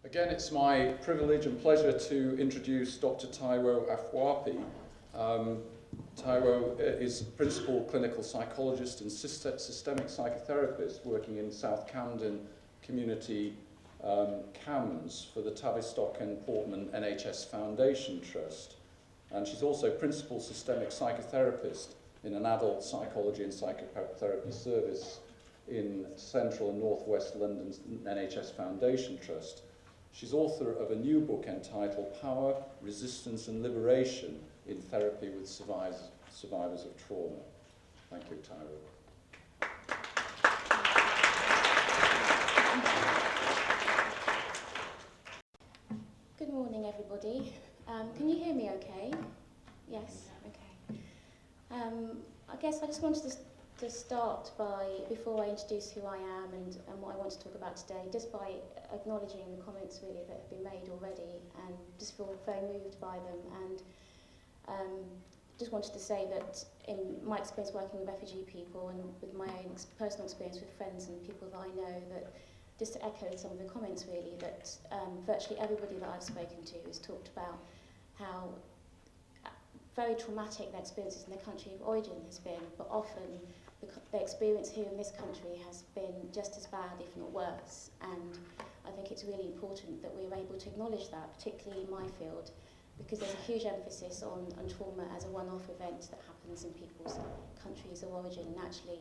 Again, it's my privilege and pleasure to introduce Dr. Taiwo Afuape. Taiwo is principal clinical psychologist and systemic psychotherapist working in South Camden Community CAMS for the Tavistock and Portman NHS Foundation Trust. And she's also principal systemic psychotherapist in an adult psychology and psychotherapy service in Central and North West London's NHS Foundation Trust. She's author of a new book entitled Power, Resistance and Liberation in Therapy with Survivors of Trauma. Thank you, Taiwo. Good morning, everybody. Can you hear me okay? Yes? Okay. I guess I just wanted to start by, before I introduce who I am and what I want to talk about today, just by acknowledging the comments really that have been made already, and just feel very moved by them. And just wanted to say that in my experience working with refugee people and with my own personal experience with friends and people that I know, that just to echo some of the comments really, that virtually everybody that I've spoken to has talked about how very traumatic their experiences in their country of origin has been, but often the experience here in this country has been just as bad, if not worse. And I think it's really important that we're able to acknowledge that, particularly in my field, because there's a huge emphasis on trauma as a one-off event that happens in people's countries of origin, and actually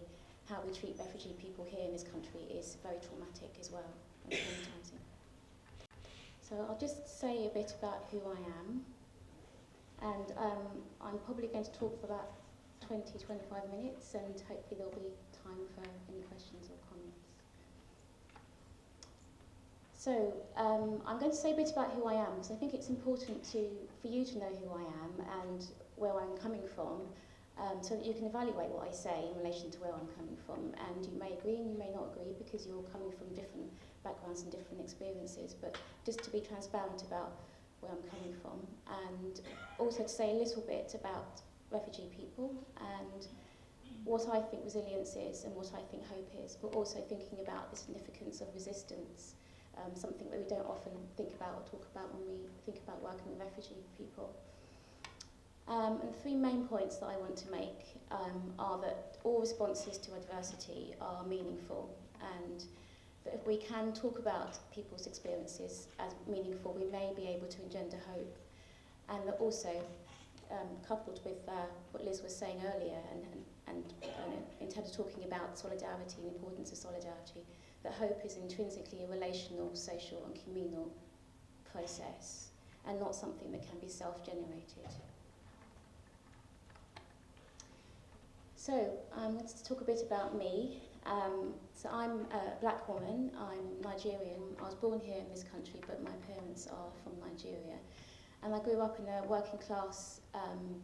how we treat refugee people here in this country is very traumatic as well, and traumatizing. So I'll just say a bit about who I am, and I'm probably going to talk for about 20-25 minutes, and hopefully there'll be time for any questions or comments. So I'm going to say a bit about who I am, because I think it's important for you to know who I am and where I'm coming from, so that you can evaluate what I say in relation to where I'm coming from. And you may agree and you may not agree, because you're coming from different backgrounds and different experiences, but just to be transparent about where I'm coming from, and also to say a little bit about refugee people and what I think resilience is and what I think hope is, but also thinking about the significance of resistance, something that we don't often think about or talk about when we think about working with refugee people. And the three main points that I want to make are that all responses to adversity are meaningful, and that if we can talk about people's experiences as meaningful, we may be able to engender hope. And that also, coupled with what Liz was saying earlier, and in terms of talking about solidarity and the importance of solidarity, that hope is intrinsically a relational, social and communal process, and not something that can be self-generated. So let's talk a bit about me. So I'm a black woman, I'm Nigerian. I was born here in this country, but my parents are from Nigeria. And I grew up in a working class,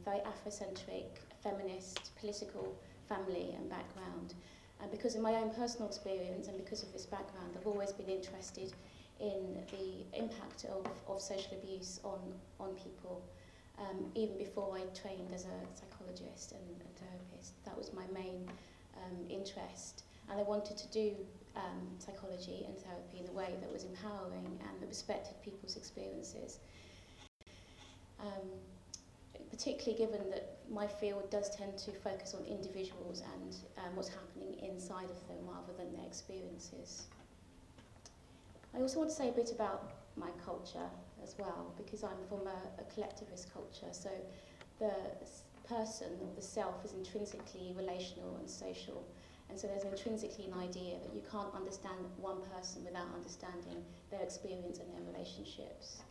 very Afrocentric, feminist, political family and background. And because of my own personal experience and because of this background, I've always been interested in the impact of social abuse on people. Even before I trained as a psychologist and a therapist, that was my main interest. And I wanted to do psychology and therapy in a way that was empowering and that respected people's experiences. Particularly given that my field does tend to focus on individuals and what's happening inside of them rather than their experiences. I also want to say a bit about my culture as well, because I'm from a collectivist culture, so the person, the self, is intrinsically relational and social, and so there's intrinsically an idea that you can't understand one person without understanding their experience and their relationships.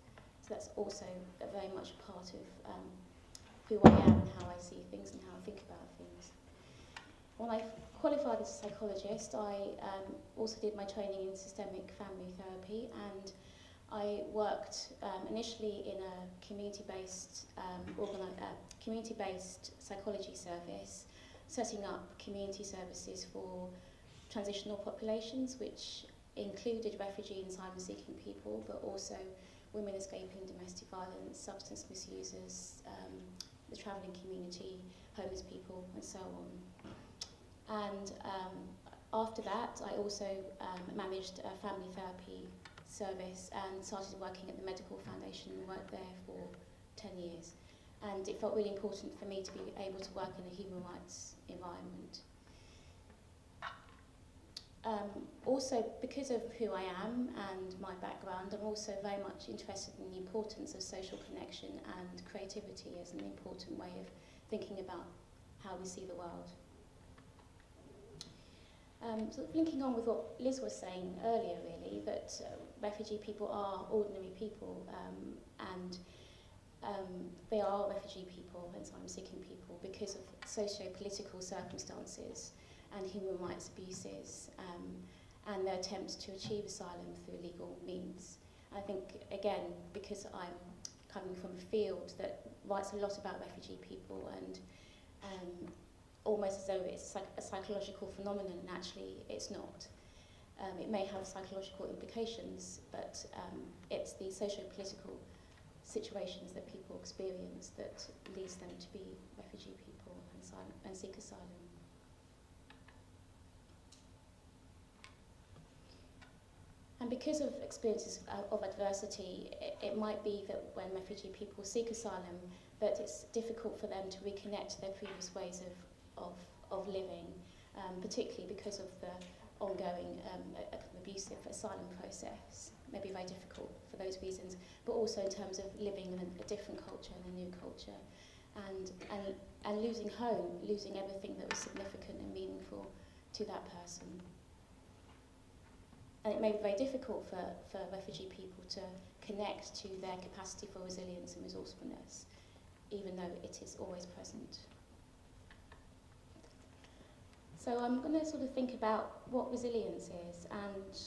So that's also very much part of who I am and how I see things and how I think about things. When I qualified as a psychologist, I also did my training in systemic family therapy, and I worked initially in a community-based psychology service, setting up community services for transitional populations, which included refugee and asylum-seeking people, but also women escaping domestic violence, substance misusers, the travelling community, homeless people, and so on. And after that, I also managed a family therapy service and started working at the Medical Foundation and worked there for 10 years. And it felt really important for me to be able to work in a human rights environment. Also, because of who I am and my background, I'm also very much interested in the importance of social connection and creativity as an important way of thinking about how we see the world. Sort of linking on with what Liz was saying earlier, really, that refugee people are ordinary people, and they are refugee people and asylum-seeking people because of socio-political circumstances and human rights abuses, and their attempts to achieve asylum through legal means. I think, again, because I'm coming from a field that writes a lot about refugee people and almost as though it's like a psychological phenomenon, and actually it's not. It may have psychological implications, but it's the socio-political situations that people experience that leads them to be refugee people and seek asylum. And because of experiences of adversity, it might be that when refugee people seek asylum, that it's difficult for them to reconnect to their previous ways of living, particularly because of the ongoing abusive asylum process. It may be very difficult for those reasons, but also in terms of living in a different culture and a new culture, and losing home, losing everything that was significant and meaningful to that person. And it may be very difficult for refugee people to connect to their capacity for resilience and resourcefulness, even though it is always present. So I'm going to sort of think about what resilience is, and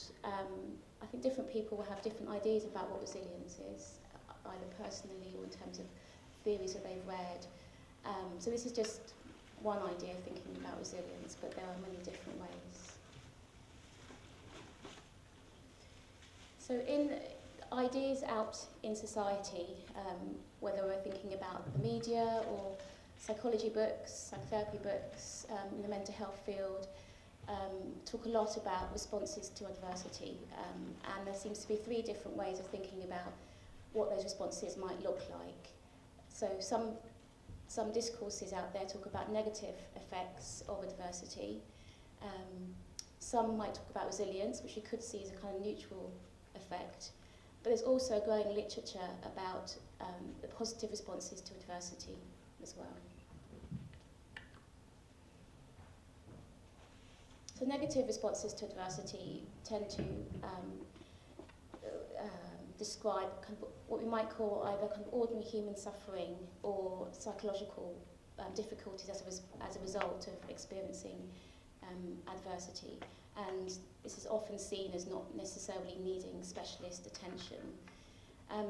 I think different people will have different ideas about what resilience is, either personally or in terms of theories that they've read. So this is just one idea of thinking about resilience, but there are many different ways. So in ideas out in society, whether we're thinking about the media or psychology books, psychotherapy books, in the mental health field, talk a lot about responses to adversity, and there seems to be three different ways of thinking about what those responses might look like. So some discourses out there talk about negative effects of adversity. Some might talk about resilience, which you could see as a kind of neutral effect, but there's also growing literature about the positive responses to adversity as well. So negative responses to adversity tend to describe kind of what we might call either kind of ordinary human suffering or psychological difficulties as a result of experiencing adversity. And this is often seen as not necessarily needing specialist attention.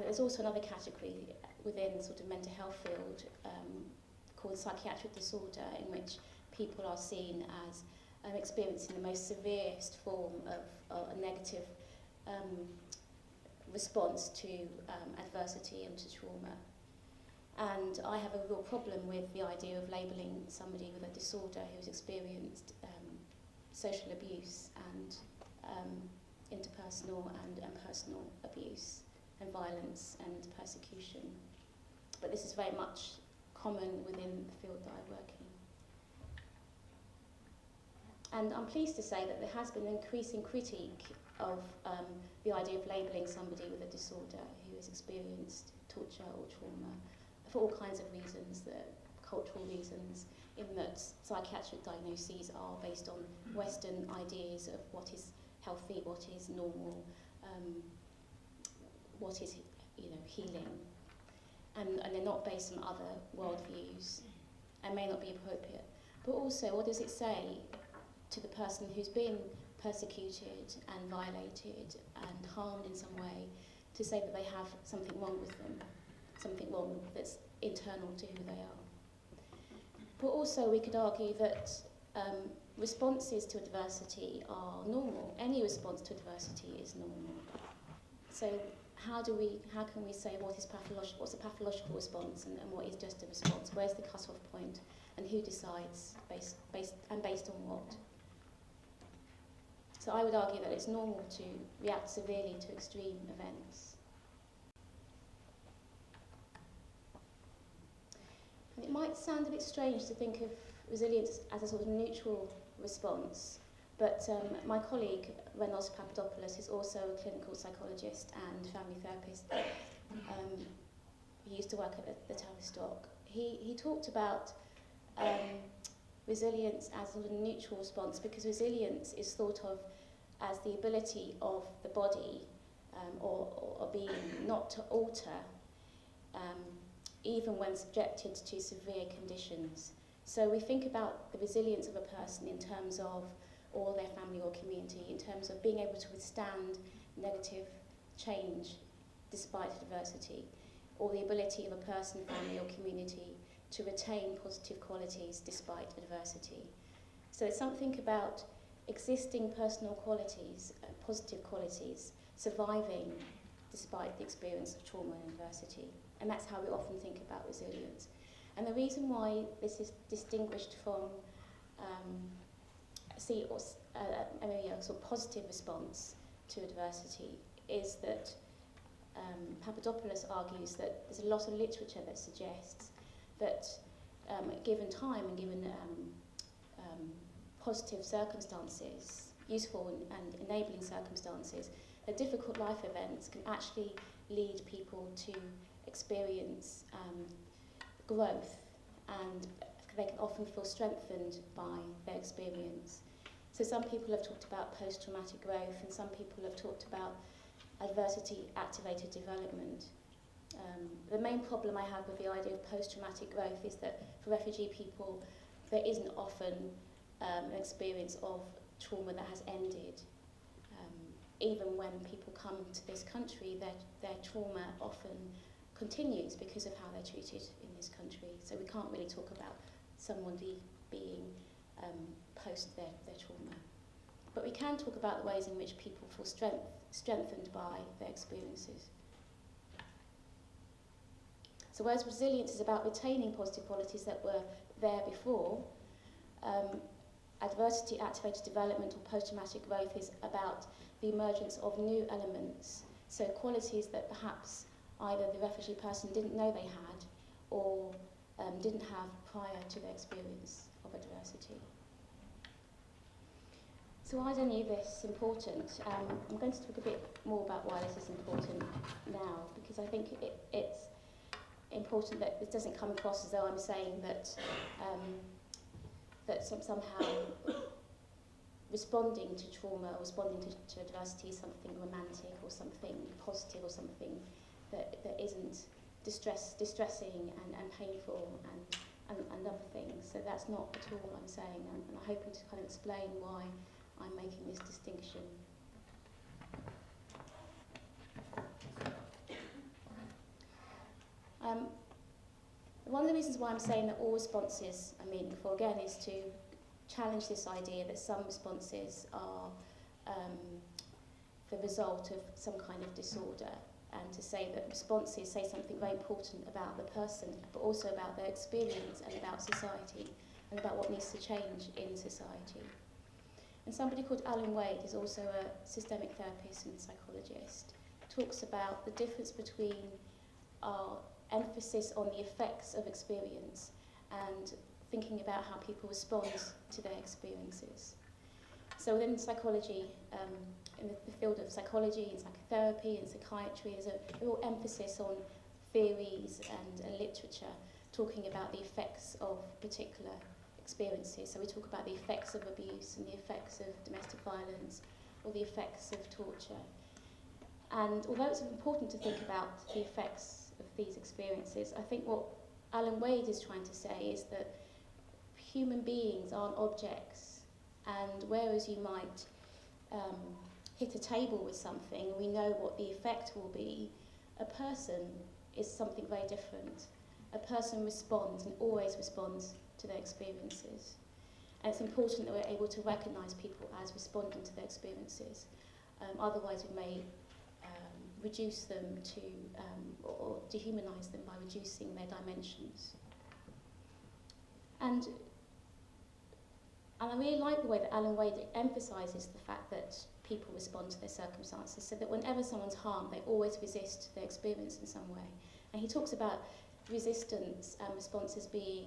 There's also another category within sort of mental health field called psychiatric disorder, in which people are seen as experiencing the most severest form of a negative response to adversity and to trauma. And I have a real problem with the idea of labelling somebody with a disorder who's experienced social abuse and interpersonal and personal abuse and violence and persecution. But this is very much common within the field that I work in. And I'm pleased to say that there has been an increasing critique of the idea of labelling somebody with a disorder who has experienced torture or trauma for all kinds of reasons, cultural reasons, in that psychiatric diagnoses are based on Western ideas of what is healthy, what is normal, what is healing, and they're not based on other worldviews and may not be appropriate. But also, what does it say to the person who's been persecuted and violated and harmed in some way, to say that they have something wrong with them, something wrong that's internal to who they are? But also we could argue that responses to adversity are normal. Any response to adversity is normal. So how can we say what is pathological, what's a pathological response and what is just a response? Where's the cut-off point and who decides based on what? So I would argue that it's normal to react severely to extreme events. And it might sound a bit strange to think of resilience as a sort of neutral response, but my colleague, Renos Papadopoulos, is also a clinical psychologist and family therapist. He used to work at the Tavistock. He talked about resilience as a sort of neutral response, because resilience is thought of as the ability of the body or a being not to alter even when subjected to severe conditions. So we think about the resilience of a person in terms of or their family or community, in terms of being able to withstand negative change despite adversity, or the ability of a person, family or community to retain positive qualities despite adversity. So it's something about existing personal qualities, positive qualities, surviving despite the experience of trauma and adversity. And that's how we often think about resilience. And the reason why this is distinguished from a sort of positive response to adversity is that Papadopoulos argues that there's a lot of literature that suggests that given time and given positive circumstances, useful and enabling circumstances, that difficult life events can actually lead people to experience growth, and they can often feel strengthened by their experience. So some people have talked about post-traumatic growth, and some people have talked about adversity-activated development. The main problem I have with the idea of post-traumatic growth is that for refugee people, there isn't often an experience of trauma that has ended. Even when people come to this country, their trauma often continues because of how they're treated in this country. So we can't really talk about someone being post their trauma. But we can talk about the ways in which people feel strengthened by their experiences. So whereas resilience is about retaining positive qualities that were there before, adversity-activated development or post-traumatic growth is about the emergence of new elements, so qualities that perhaps either the refugee person didn't know they had or didn't have prior to their experience of adversity. So why is any of this important? I'm going to talk a bit more about why this is important now, because I think it's important that it doesn't come across as though I'm saying that somehow responding to trauma or responding to adversity is something romantic or something positive or something that isn't distressing and painful and other things. So that's not at all what I'm saying, and I'm hoping to kind of explain why I'm making this distinction. One of the reasons why I'm saying that all responses are meaningful, again, is to challenge this idea that some responses are the result of some kind of disorder, and to say that responses say something very important about the person, but also about their experience and about society, and about what needs to change in society. And somebody called Alan Wade, who's also a systemic therapist and psychologist, talks about the difference between our emphasis on the effects of experience and thinking about how people respond to their experiences. So within psychology, in the field of psychology and psychotherapy and psychiatry, there's a real emphasis on theories and literature talking about the effects of particular experiences. So we talk about the effects of abuse and the effects of domestic violence or the effects of torture. And although it's important to think about the effects of these experiences, I think what Alan Wade is trying to say is that human beings aren't objects, and whereas you might hit a table with something and we know what the effect will be, a person is something very different. A person responds and always responds to their experiences. And it's important that we're able to recognise people as responding to their experiences. Otherwise we may reduce them to, or dehumanise them by reducing their dimensions. And And I really like the way that Alan Wade emphasises the fact that people respond to their circumstances, so that whenever someone's harmed, they always resist their experience in some way. And he talks about resistance and responses being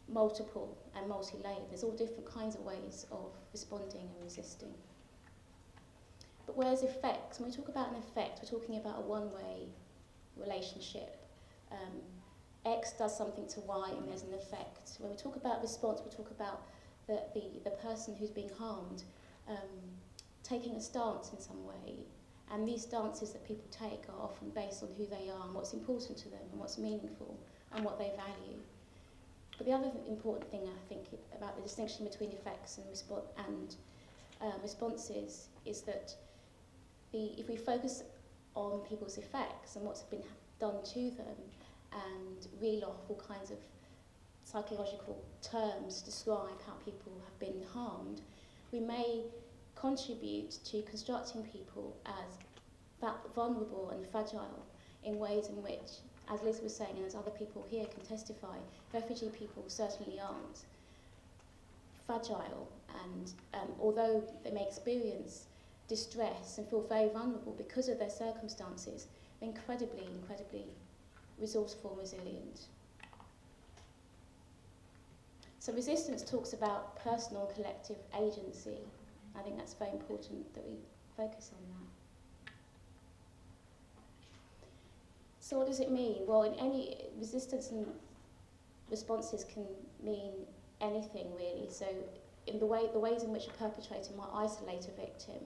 multiple and multi-layered. There's all different kinds of ways of responding and resisting. But whereas effects, when we talk about an effect, we're talking about a one-way relationship. X does something to Y and there's an effect. When we talk about response, we talk about the person who's being harmed taking a stance in some way. And these stances that people take are often based on who they are and what's important to them and what's meaningful and what they value. But the other important thing, I think, about the distinction between effects and responses is that if we focus on people's effects and what's been done to them and reel off all kinds of psychological terms to describe how people have been harmed, we may contribute to constructing people as vulnerable and fragile in ways in which, as Liz was saying and as other people here can testify, refugee people certainly aren't. Fragile, and although they may experience distress and feel very vulnerable because of their circumstances, they're incredibly resourceful and resilient. So resistance talks about personal and collective agency. I think that's very important that we focus on that. So what does it mean? Well, in any resistance and responses can mean anything really. So in the ways in which a perpetrator might isolate a victim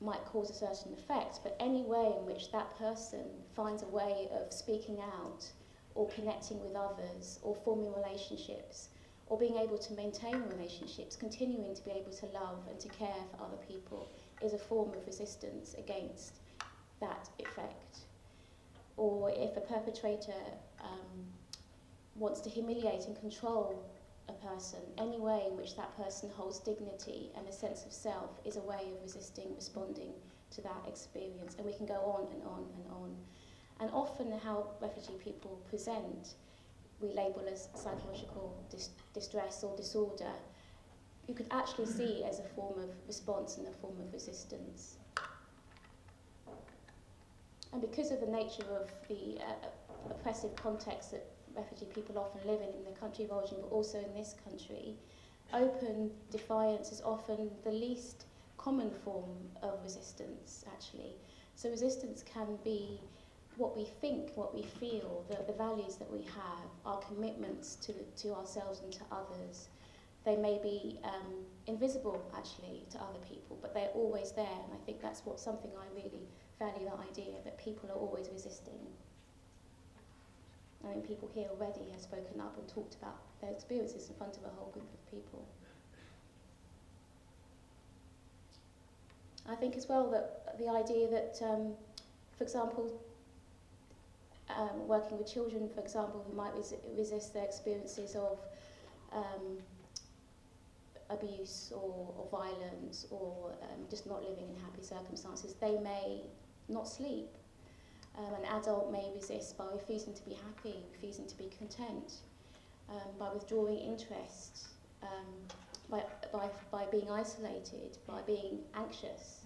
might cause a certain effect, but any way in which that person finds a way of speaking out or connecting with others or forming relationships or being able to maintain relationships, continuing to be able to love and to care for other people is a form of resistance against that effect. Or if a perpetrator wants to humiliate and control a person, any way in which that person holds dignity and a sense of self is a way of resisting, responding to that experience. And we can go on and on and on. And often how refugee people present, we label as psychological distress or disorder, you could actually see as a form of response and a form of resistance. And because of the nature of the oppressive context that refugee people often live in the country of origin, but also in this country, open defiance is often the least common form of resistance, actually. So resistance can be what we think, what we feel, the values that we have, our commitments to ourselves and to others. They may be invisible, actually, to other people, but they're always there, and I think that's something I really value, that idea that people are always resisting. I think people here already have spoken up and talked about their experiences in front of a whole group of people. I think as well that the idea that, for example, working with children, for example, who might resist their experiences of abuse or violence or just not living in happy circumstances, they may not sleep. An adult may resist by refusing to be happy, refusing to be content, by withdrawing interest, by being isolated, by being anxious.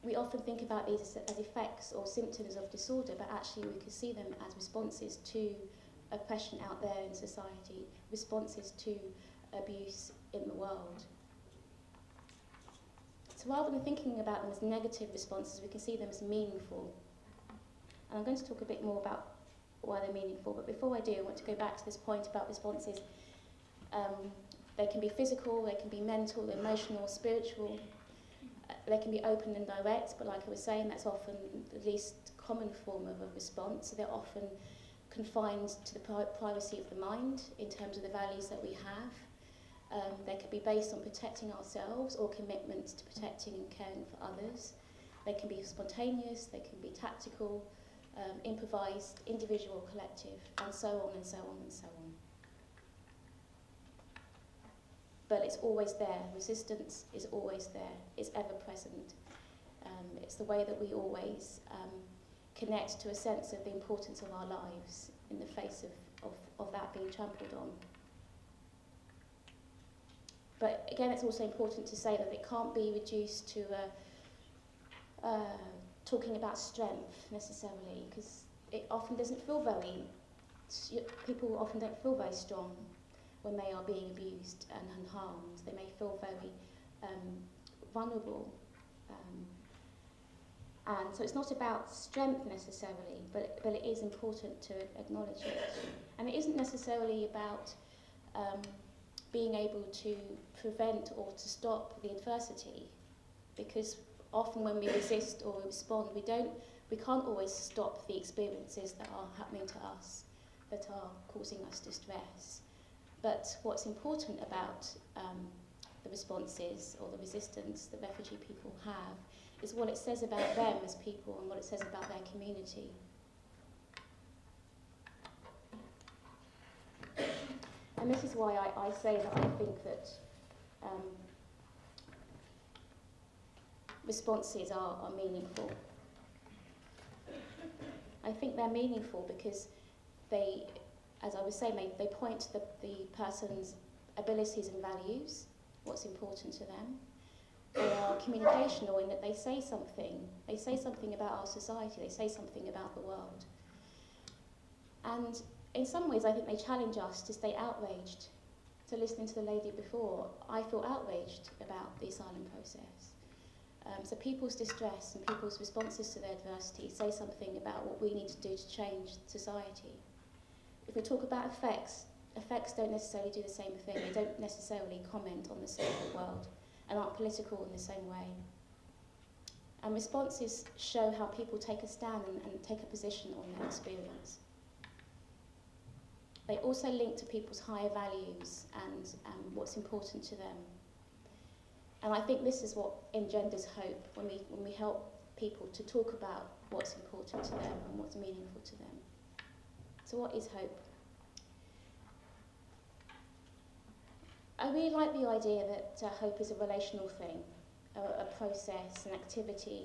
We often think about these as effects or symptoms of disorder, but actually we could see them as responses to oppression out there in society, responses to abuse in the world. So rather than thinking about them as negative responses, we can see them as meaningful. And I'm going to talk a bit more about why they're meaningful, but before I do, I want to go back to this point about responses. They can be physical, they can be mental, emotional, spiritual. They can be open and direct, but like I was saying, that's often the least common form of a response. So they're often confined to the privacy of the mind in terms of the values that we have. They could be based on protecting ourselves or commitments to protecting and caring for others. They can be spontaneous, they can be tactical, improvised, individual, collective, and so on and so on and so on. But it's always there. Resistance is always there. It's ever present. It's the way that we always connect to a sense of the importance of our lives in the face of that being trampled on. But again, it's also important to say that it can't be reduced to talking about strength necessarily, because it often doesn't feel very, people often don't feel very strong when they are being abused and harmed. They may feel very vulnerable. And so it's not about strength necessarily, but it is important to acknowledge it. And it isn't necessarily about being able to prevent or to stop the adversity, because often when we resist or respond, we can't always stop the experiences that are happening to us, that are causing us distress. But what's important about the responses or the resistance that refugee people have is what it says about them as people and what it says about their community. And this is why I say that I think that responses are meaningful. I think they're meaningful because they, as I was saying, they point to the person's abilities and values, what's important to them. They are communicational in that they say something about our society, they say something about the world. And in some ways I think they challenge us to stay outraged. So listening to the lady before, I feel outraged about the asylum process. So people's distress and people's responses to their adversity say something about what we need to do to change society. If we talk about effects don't necessarily do the same thing. They don't necessarily comment on the state of the world and aren't political in the same way. And responses show how people take a stand and take a position on their experience. They also link to people's higher values and what's important to them. And I think this is what engenders hope, when we help people to talk about what's important to them and what's meaningful to them. So what is hope? I really like the idea that hope is a relational thing, a process, an activity,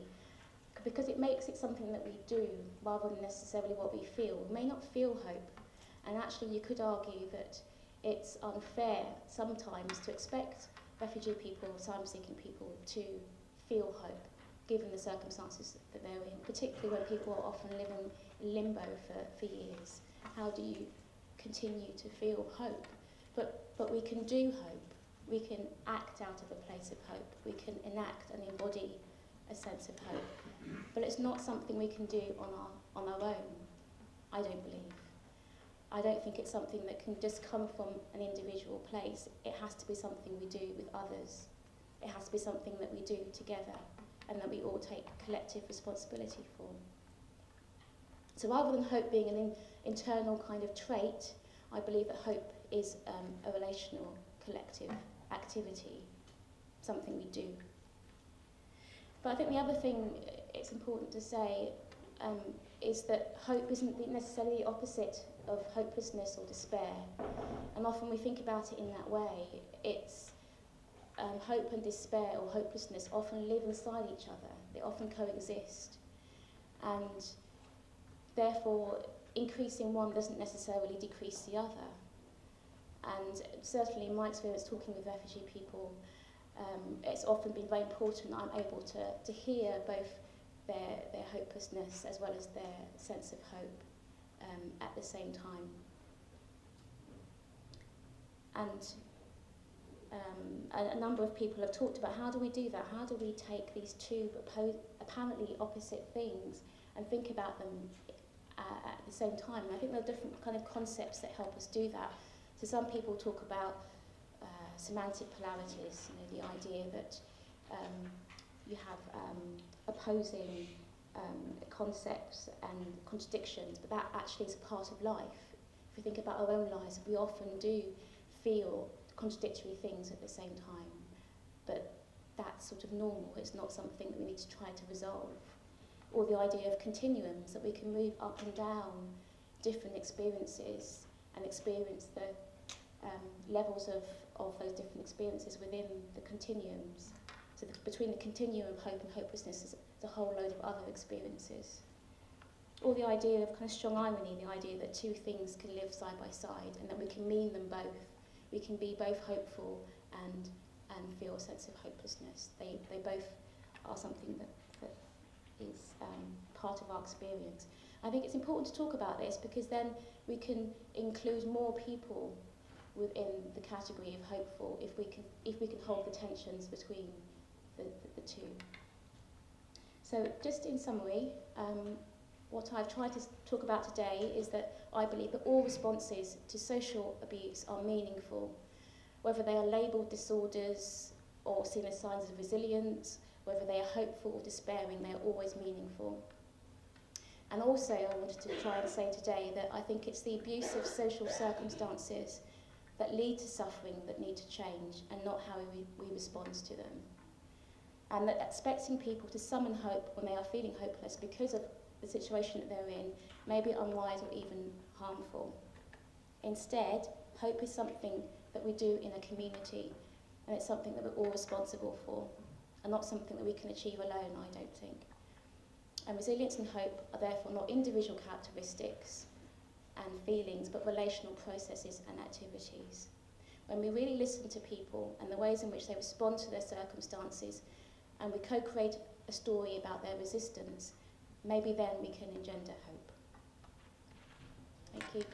because it makes it something that we do rather than necessarily what we feel. We may not feel hope, and actually you could argue that it's unfair sometimes to expect refugee people, asylum-seeking people to feel hope, given the circumstances that they're in, particularly when people are often living in limbo for years. How do you continue to feel hope? But we can do hope. We can act out of a place of hope. We can enact and embody a sense of hope. But it's not something we can do on our own, I don't believe. I don't think it's something that can just come from an individual place. It has to be something we do with others. It has to be something that we do together and that we all take collective responsibility for. So rather than hope being an internal kind of trait, I believe that hope is a relational collective activity, something we do. But I think the other thing it's important to say is that hope isn't necessarily the opposite of hopelessness or despair. And often we think about it in that way. It's hope and despair or hopelessness often live inside each other. They often coexist. And therefore, increasing one doesn't necessarily decrease the other. And certainly in my experience talking with refugee people, it's often been very important that I'm able to hear both their hopelessness as well as their sense of hope at the same time. And a number of people have talked about how do we do that? How do we take these two apparently opposite things and think about them at the same time? And I think there are different kind of concepts that help us do that. So some people talk about semantic polarities, the idea that you have opposing concepts and contradictions, but that actually is a part of life. If we think about our own lives, we often do feel contradictory things at the same time, but that's sort of normal. It's not something that we need to try to resolve. Or the idea of continuums, that we can move up and down different experiences and experience the levels of those different experiences within the continuums. So between the continuum of hope and hopelessness is a whole load of other experiences. Or the idea of kind of strong irony, the idea that two things can live side by side and that we can mean them both. We can be both hopeful and and feel a sense of hopelessness. They both are something that is part of our experience. I think it's important to talk about this because then we can include more people within the category of hopeful if we can hold the tensions between the two. So just in summary, what I've tried to talk about today is that I believe that all responses to social abuse are meaningful, whether they are labelled disorders or seen as signs of resilience, whether they are hopeful or despairing, they are always meaningful. And also I wanted to try and say today that I think it's the abusive social circumstances that lead to suffering that need to change and not how we respond to them. And that expecting people to summon hope when they are feeling hopeless because of the situation that they're in may be unwise or even harmful. Instead, hope is something that we do in a community, and it's something that we're all responsible for, and not something that we can achieve alone, I don't think. And resilience and hope are therefore not individual characteristics and feelings, but relational processes and activities. When we really listen to people and the ways in which they respond to their circumstances, and we co-create a story about their resistance, maybe then we can engender hope. Thank you.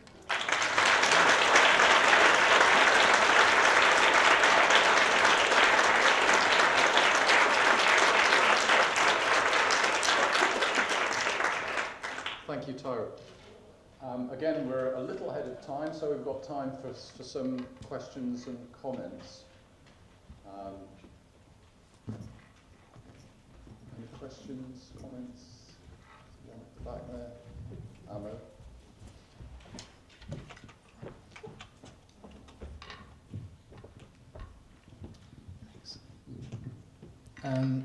Thank you, Taiwo. Again, we're a little ahead of time, so we've got time for some questions and comments. Any questions, comments? One at the back there. Amo.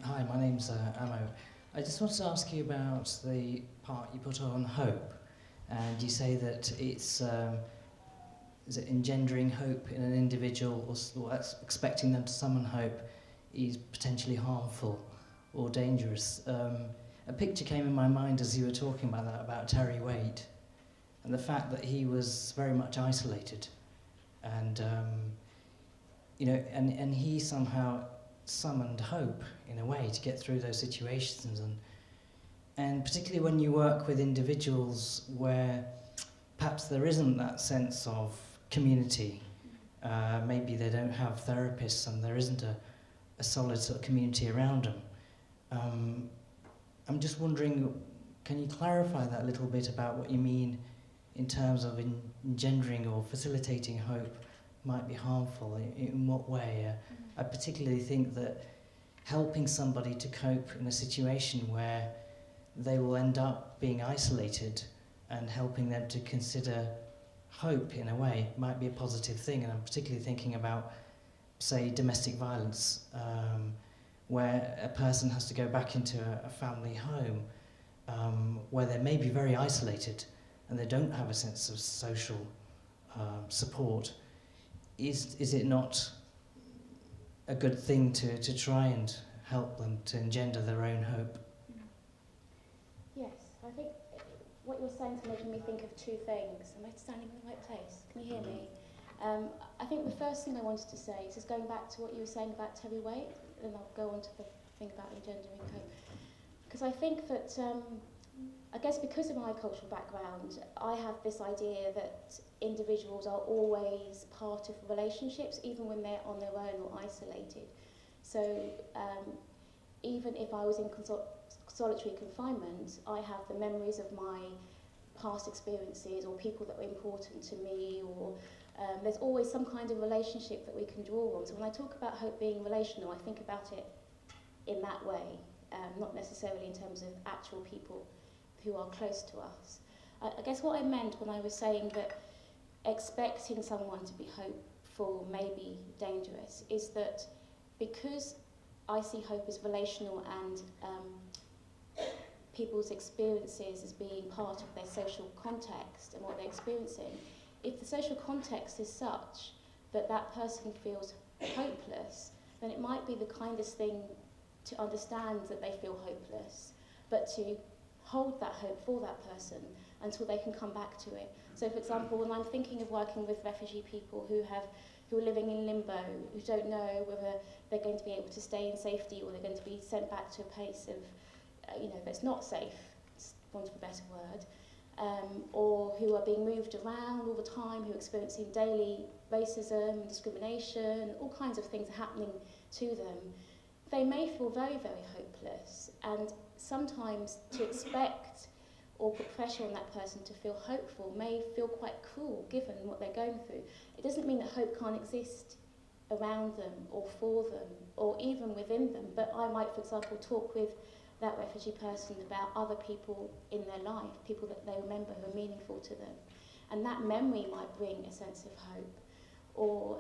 Hi, my name's Amo. I just wanted to ask you about the part you put on hope, and you say that it's is it engendering hope in an individual or expecting them to summon hope is potentially harmful or dangerous. A picture came in my mind as you were talking about that, about Terry Wade, and the fact that he was very much isolated, and you know, and he somehow summoned hope in a way to get through those situations, and particularly when you work with individuals where perhaps there isn't that sense of community, maybe they don't have therapists and there isn't a solid sort of community around them. I'm just wondering, can you clarify that a little bit about what you mean in terms of engendering or facilitating hope might be harmful? In what way? I particularly think that helping somebody to cope in a situation where they will end up being isolated and helping them to consider hope in a way might be a positive thing. And I'm particularly thinking about, say, domestic violence, where a person has to go back into a family home where they may be very isolated and they don't have a sense of social support. Is it not a good thing to try and help them to engender their own hope? Yes, I think what you're saying is making me think of two things. Am I standing in the right place? Can you hear me? I think the first thing I wanted to say is just going back to what you were saying about Terry Wade, and I'll go on to the thing about engendering hope. Because I think that, I guess because of my cultural background, I have this idea that individuals are always part of relationships, even when they're on their own or isolated. So even if I was in solitary confinement, I have the memories of my past experiences or people that were important to me, or there's always some kind of relationship that we can draw on. So when I talk about hope being relational, I think about it in that way, not necessarily in terms of actual people who are close to us. I guess what I meant when I was saying that expecting someone to be hopeful may be dangerous is that because I see hope as relational and people's experiences as being part of their social context and what they're experiencing, if the social context is such that that person feels hopeless, then it might be the kindest thing to understand that they feel hopeless, but to hold that hope for that person until they can come back to it. So, for example, when I'm thinking of working with refugee people who have who are living in limbo, who don't know whether they're going to be able to stay in safety or they're going to be sent back to a place of, that's not safe, for want of a better word, or who are being moved around all the time, who are experiencing daily racism and discrimination, all kinds of things are happening to them. They may feel very, very hopeless, and sometimes to expect or put pressure on that person to feel hopeful may feel quite cruel given what they're going through. It doesn't mean that hope can't exist around them or for them or even within them, but I might, for example, talk with that refugee person about other people in their life, people that they remember who are meaningful to them. And that memory might bring a sense of hope, or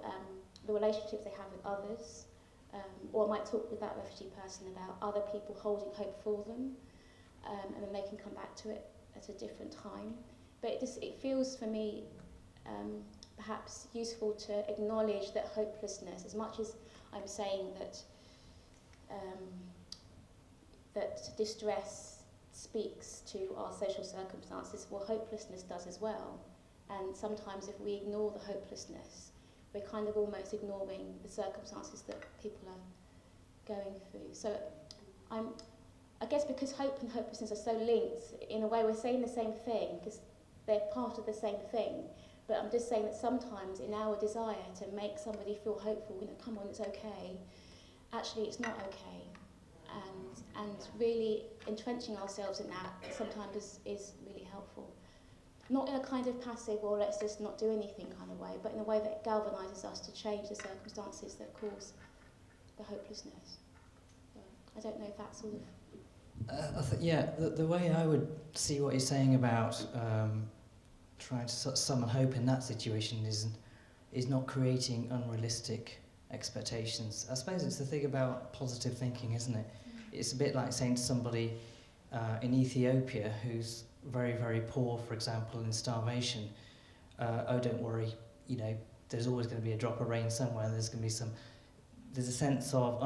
the relationships they have with others, or I might talk with that refugee person about other people holding hope for them, and then they can come back to it at a different time. But it feels for me perhaps useful to acknowledge that hopelessness, as much as I'm saying that that distress speaks to our social circumstances, well, hopelessness does as well. And sometimes if we ignore the hopelessness, we're kind of almost ignoring the circumstances that people are going through. So I guess because hope and hopelessness are so linked, in a way we're saying the same thing, because they're part of the same thing. But I'm just saying that sometimes in our desire to make somebody feel hopeful, come on, it's okay, actually it's not okay. And really entrenching ourselves in that sometimes is really helpful. Not in a kind of passive or let's just not do anything kind of way, but in a way that galvanises us to change the circumstances that cause the hopelessness. So I don't know if that's sort of... The way I would see what you're saying about trying to summon hope in that situation is not creating unrealistic expectations. I suppose it's the thing about positive thinking, isn't it? It's a bit like saying to somebody in Ethiopia who's very, very poor, for example, in starvation, oh, don't worry, there's always going to be a drop of rain somewhere, there's a sense of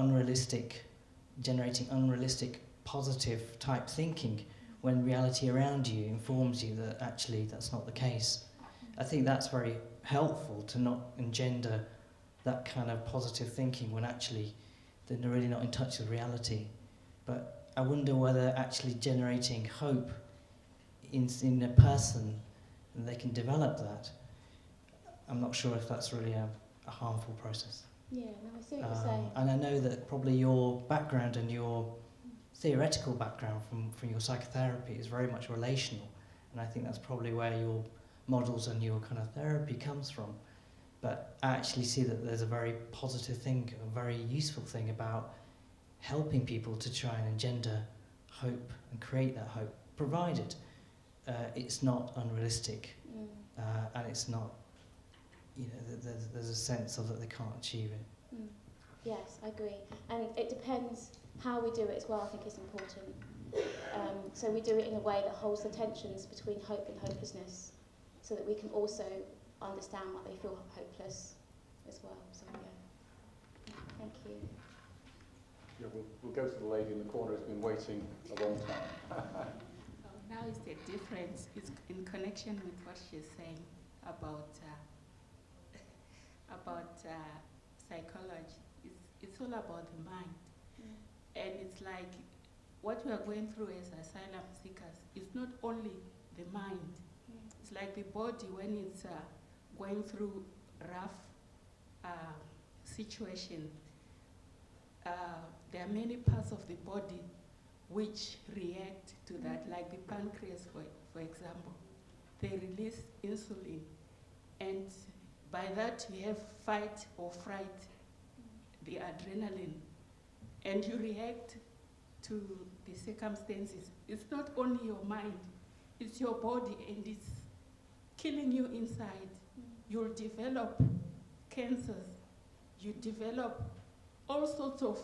generating unrealistic positive type thinking when reality around you informs you that actually that's not the case. I think that's very helpful to not engender that kind of positive thinking when actually they're really not in touch with reality. But I wonder whether actually generating hope in a person, and they can develop that, I'm not sure if that's really a harmful process. Yeah, no, I see what you're saying. And I know that probably your background and your theoretical background from your psychotherapy is very much relational, and I think that's probably where your models and your kind of therapy comes from. But I actually see that there's a very positive thing, a very useful thing about helping people to try and engender hope and create that hope, provided it's not unrealistic, and it's not, there's a sense of that they can't achieve it. Yes, I agree. And it depends how we do it as well, I think is important. So we do it in a way that holds the tensions between hope and hopelessness, so that we can also understand why they feel hopeless as well. So yeah, thank you. Yeah, we'll go to the lady in the corner who's been waiting a long time. Now is the difference. It's in connection with what she's saying about psychology. It's all about the mind. And it's like what we are going through as asylum seekers is not only the mind. It's like the body when it's going through rough situation. There are many parts of the body which react to that, like the pancreas, for example. They release insulin, and by that you have fight or fright, the adrenaline, and you react to the circumstances. It's not only your mind, it's your body, and it's killing you inside. You'll develop cancers, you develop all sorts of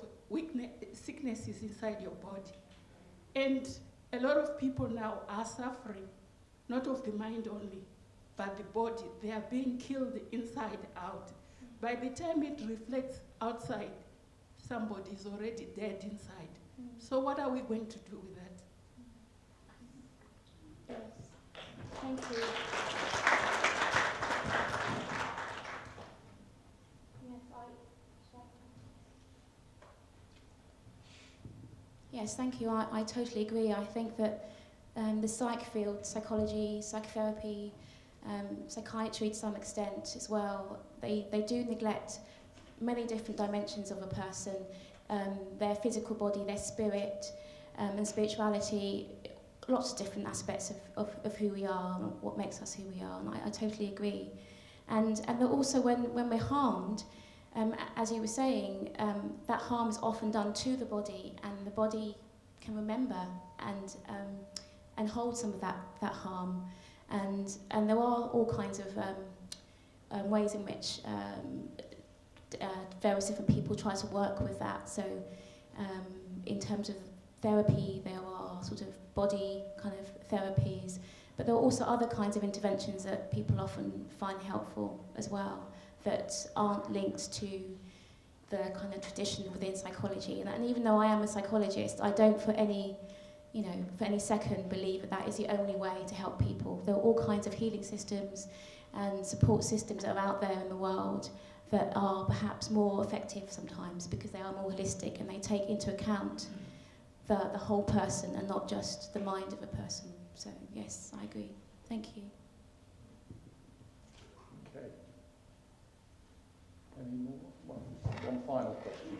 sicknesses inside your body. And a lot of people now are suffering, not of the mind only, but the body. They are being killed inside out. By the time it reflects outside, somebody is already dead inside. So what are we going to do with that? Yes. Thank you. Yes, thank you. I totally agree. I think that the psych field, psychology, psychotherapy, psychiatry to some extent as well, they do neglect many different dimensions of a person, their physical body, their spirit, and spirituality, lots of different aspects of who we are and what makes us who we are, and I totally agree. And also when we're harmed, as you were saying, that harm is often done to the body, and the body can remember and hold some of that harm. And there are all kinds of ways in which various different people try to work with that. So in terms of therapy, there are sort of body kind of therapies, but there are also other kinds of interventions that people often find helpful as well, that aren't linked to the kind of tradition within psychology. And even though I am a psychologist, I don't for any second believe that is the only way to help people. There are all kinds of healing systems and support systems that are out there in the world that are perhaps more effective sometimes because they are more holistic and they take into account the whole person and not just the mind of a person. So yes, I agree. Thank you. Okay. Any more? One final question.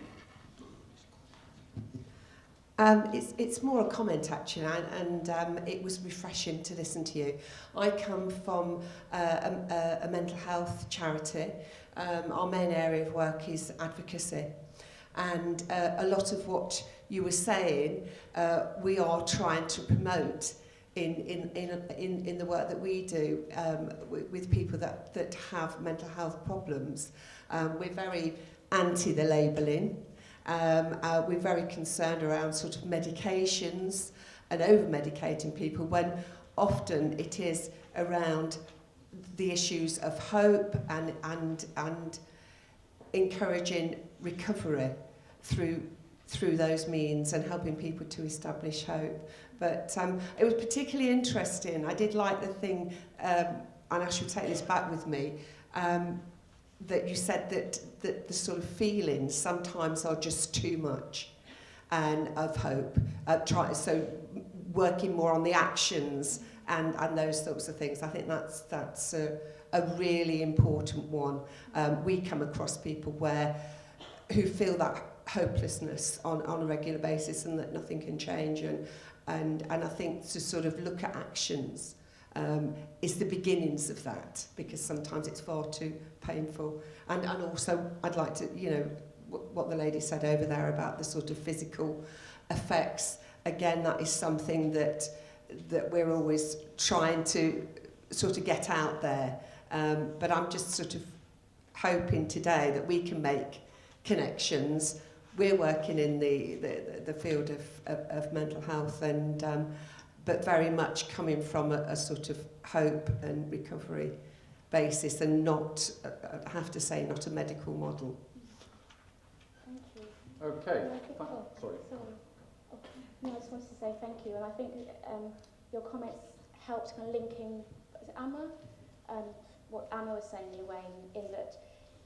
It's more a comment actually, and it was refreshing to listen to you. I come from a mental health charity. Our main area of work is advocacy, and a lot of what you were saying we are trying to promote in the work that we do with people that have mental health problems. We're very anti the labelling. We're very concerned around sort of medications and over-medicating people when often it is around the issues of hope and encouraging recovery through those means and helping people to establish hope. But it was particularly interesting. I did like the thing, and I should take this back with me, that you said that the sort of feelings sometimes are just too much and of hope. So working more on the actions and those sorts of things. I think that's a really important one. We come across people who feel that hopelessness on a regular basis and that nothing can change. And I think to sort of look at actions is the beginnings of that, because sometimes it's far too painful. And also, I'd like to, what the lady said over there about the sort of physical effects. Again, that is something that we're always trying to sort of get out there. But I'm just sort of hoping today that we can make connections. We're working in the field of mental health, and but very much coming from a sort of hope and recovery basis, and not, I have to say, not a medical model. Thank you. Okay. Sorry. Oh, no, I just wanted to say thank you, and I think your comments helped kind of linking, is it Amma? What Amma was saying in a way, in that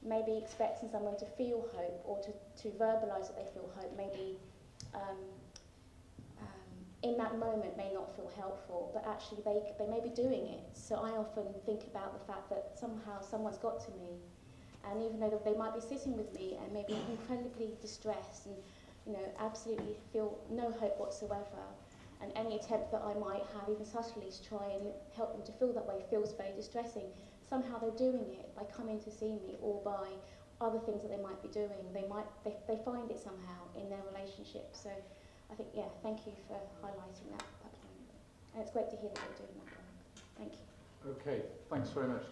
maybe expecting someone to feel hope or to verbalise that they feel hope, maybe in that moment may not feel helpful, but actually they may be doing it. So I often think about the fact that somehow someone's got to me, and even though they might be sitting with me and maybe incredibly distressed and absolutely feel no hope whatsoever, and any attempt that I might have, even subtly, to try and help them to feel that way feels very distressing. Somehow they're doing it by coming to see me, or by other things that they might be doing. They find it somehow in their relationship. So I think, thank you for highlighting that point. And it's great to hear that you're doing that work. Thank you. Okay, thanks very much.